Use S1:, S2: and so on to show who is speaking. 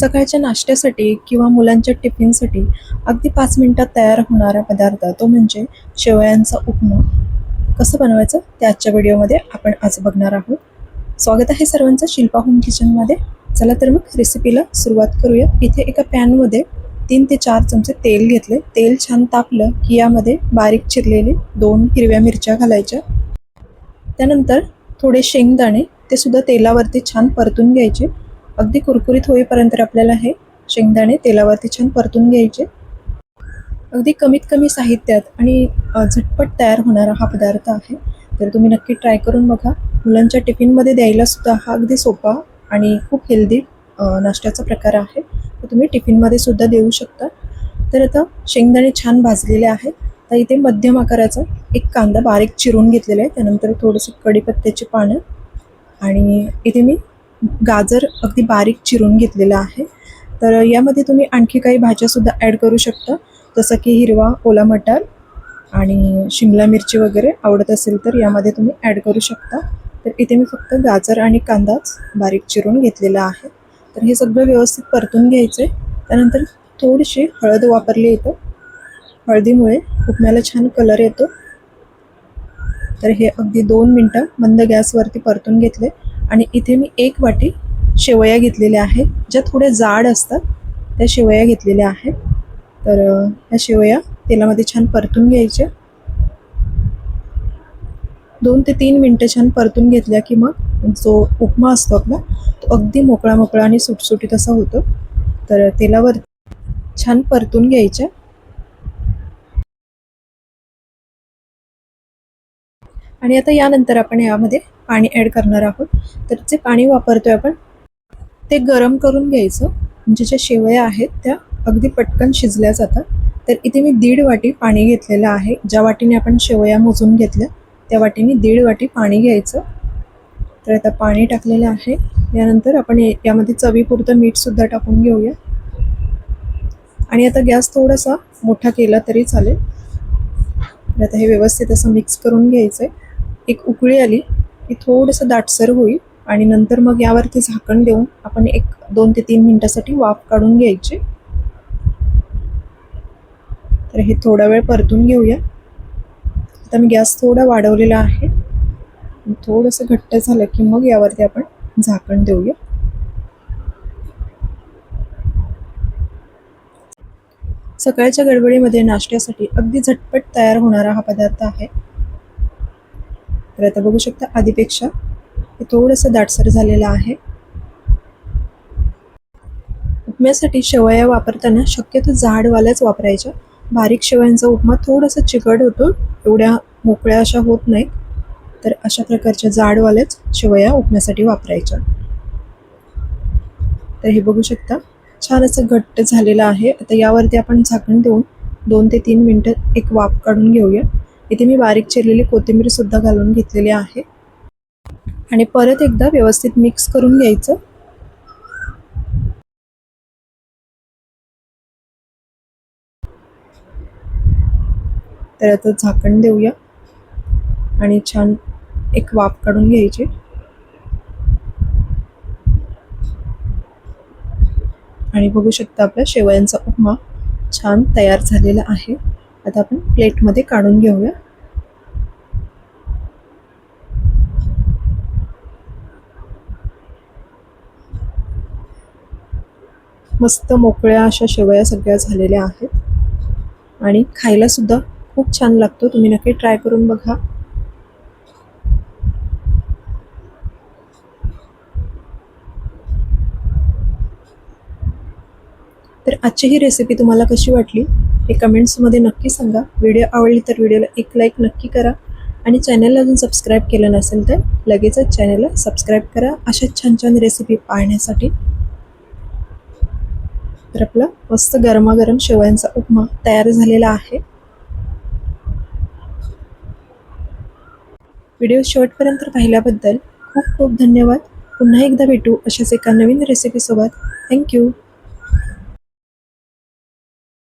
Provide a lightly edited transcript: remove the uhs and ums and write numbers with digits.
S1: सकाळच्या नाश्त्यासाठी किंवा मुलांच्या टिफिनसाठी अगदी 5 मिनिटात तयार होणारा पदार्थ तो म्हणजे शेवयांचा उपमा. कसं बनवायचं ते आजच्या व्हिडिओमध्ये आपण आज बघणार आहोत. स्वागत आहे सर्वांचं शिल्पा होम किचनमध्ये. चला तर मग रेसिपीला सुरुवात करूया. इथे एका पॅनमध्ये 3 ते 4 चमचे तेल घेतले. तेल छान तापलं की यामध्ये बारीक चिरलेले 2 हिरव्या मिरच्या घालायच्या. त्यानंतर थोडे शेंगदाणे ते सुद्धा तेलावरती छान परतून घ्यायचे. अगदी कुरकुरीत होईपर्यंत आपल्याला हे शेंगदाणे तेलावरती छान परतून घ्यायचे. अगदी कमीत कमी साहित्यात आणि झटपट तयार होणारा हा पदार्थ आहे. तर तुम्ही नक्की ट्राय करून बघा. मुलांच्या टिफिनमध्ये द्यायला सुद्धा हा अगदी सोपा आणि खूप हेल्दी नाश्त्याचा प्रकार आहे. तर तुम्ही टिफिनमध्ये सुद्धा देऊ शकता. तर आता शेंगदाणे छान भाजलेले आहेत. तर इथे मध्यम आकाराचा एक कांदा बारीक चिरून घेतलेला आहे. त्यानंतर थोडंसं कढीपत्त्याची पानं आणि इथे मी गाजर अगदी बारीक चिरून घेतलेलं आहे. तर यामध्ये तुम्ही आणखी काही भाज्यासुद्धा ॲड करू शकता, जसं की हिरवा ओला मटार आणि शिमला मिरची वगैरे आवडत असेल तर यामध्ये तुम्ही ॲड करू शकता. तर इथे मी फक्त गाजर आणि कांदाच बारीक चिरून घेतलेला आहे. तर हे सगळं व्यवस्थित परतून घ्यायचं आहे. त्यानंतर थोडीशी हळद वापरली इथं. हळदीमुळे उपम्याला छान कलर येतो. तर हे अगदी 2 मिनटं मंद गॅसवरती परतून घेतले. आणि इथे मी 1 वाटी शेवया घेतलेल्या आहेत, ज्या थोड्या जाड असतात त्या शेवया घेतलेल्या आहेत. तर ह्या शेवया तेलामध्ये छान परतून घ्यायच्या. 2 ते 3 मिनटं छान परतून घेतल्या की मग जो उपमा असतो आपला तो अगदी मोकळा मोकळा आणि सुटसुटीत असा होतो. तर तेलावर छान परतून घ्यायच्या. आणि आता यानंतर आपण यामध्ये पाणी ॲड करणार आहोत. तर जे पाणी वापरतोय आपण ते गरम करून घ्यायचं, म्हणजे ज्या शेवया आहेत त्या अगदी पटकन शिजल्या जातात. तर इथे मी 1.5 वाटी पाणी घेतलेलं आहे. ज्या वाटीने आपण शेवया मोजून घेतल्या त्या वाटीने 1.5 वाटी पाणी घ्यायचं. तर आता पाणी टाकलेलं आहे. यानंतर आपण यामध्ये चवीपुरतं मीठसुद्धा टाकून घेऊया. आणि आता गॅस थोडासा मोठा केला तरी चालेल. तर आता हे व्यवस्थित असं मिक्स करून घ्यायचं आहे. एक उकळी आली की थोडंसं दाटसर होईल आणि नंतर मग यावरती झाकण देऊन आपण 2 ते 3 मिनिटासाठी वाफ काढून घ्यायची. तर हे थोडा वेळ परतून घेऊया. आता मी गॅस थोडा वाढवलेला आहे. थोडंसं घट्ट झालं की मग यावरती आपण झाकण देऊया. सकाळच्या गडबडीमध्ये नाश्त्यासाठी अगदी झटपट तयार होणारा हा पदार्थ आहे. तर आता बघू शकता आधीपेक्षा हे थोडंसं दाटसर झालेलं आहे. उपम्यासाठी शेवया वापरताना शक्यतो जाडवाल्याच वापरायच्या. बारीक शेवयांचा उपमा थोडासा चिकट होतो, एवढ्या मोकळ्या अशा होत नाहीत. तर अशा प्रकारच्या जाडवाल्याच शेवया उपम्यासाठी वापरायच्या. तर हे बघू शकता छान असं घट्ट झालेलं आहे. आता यावरती आपण झाकण देऊन 2 ते 3 मिनटं एक वाफ काढून घेऊया. इथे मी बारीक चिरलेली कोथिंबीर सुद्धा घालून घेतलेली आहे. आणि परत एकदा व्यवस्थित मिक्स करून घ्यायचं. तर आता झाकण देऊया आणि छान एक वाफ काढून घ्यायची. आणि बघू शकता आपल्या शेवयांचा उपमा छान तयार झालेला आहे. आता आपण प्लेटमध्ये काढून घेऊया. मस्त मोकळ्या अशा शेवया सगळ्या झालेल्या आहेत आणि खायला सुद्धा खूप छान लागतो. तुम्ही नक्की ट्राय करून बघा. तर आजची ही रेसिपी तुम्हाला कशी वाटली हे कमेंट्समध्ये नक्की सांगा. व्हिडिओ आवडली तर व्हिडिओला एक लाईक नक्की करा आणि चॅनलला अजून सबस्क्राईब केलं नसेल तर लगेचच चॅनलला सबस्क्राईब करा अशा छान छान रेसिपी पाहण्यासाठी. तर आपला मस्त गरमागरम शेवयांचा उपमा तयार झालेला आहे. व्हिडिओ शेवटपर्यंत पाहिल्याबद्दल खूप खूप धन्यवाद. पुन्हा एकदा भेटू अशाच एका नवीन रेसिपीसोबत. थँक्यू.